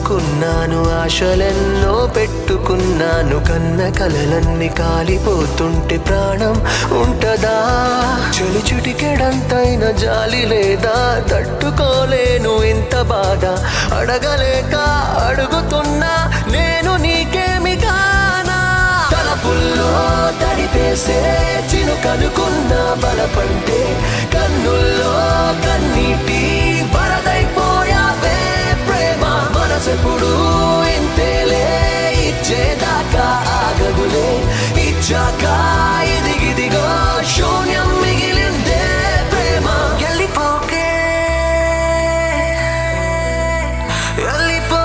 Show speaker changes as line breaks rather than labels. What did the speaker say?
అనుకున్నాను, ఆశలెన్నో పెట్టుకున్నాను, కన్న కలలన్నీ కాలిపోతుంటే ప్రాణం ఉంటదా? చలి చిటికెడంతైన జాలి లేదా? తట్టుకోలేను ఇంత బాధ, అడగలేక అడుగుతున్నా నేను నీకేమి కానా? తలపుల్లో తడిపేసే చినుకనుకున్న బలపంటే కన్నుల్లో కన్నీటి వరదైపోయావే ప్రేమ. మనసెప్పుడు ఇంతేలే, ఇచ్చేదాకా ఆగదులే, ఇచ్చాక ఇదిగిదిగో శూన్యం మిగిలిందే ప్రేమ. వెళ్ళిపోకే వెళ్ళిపో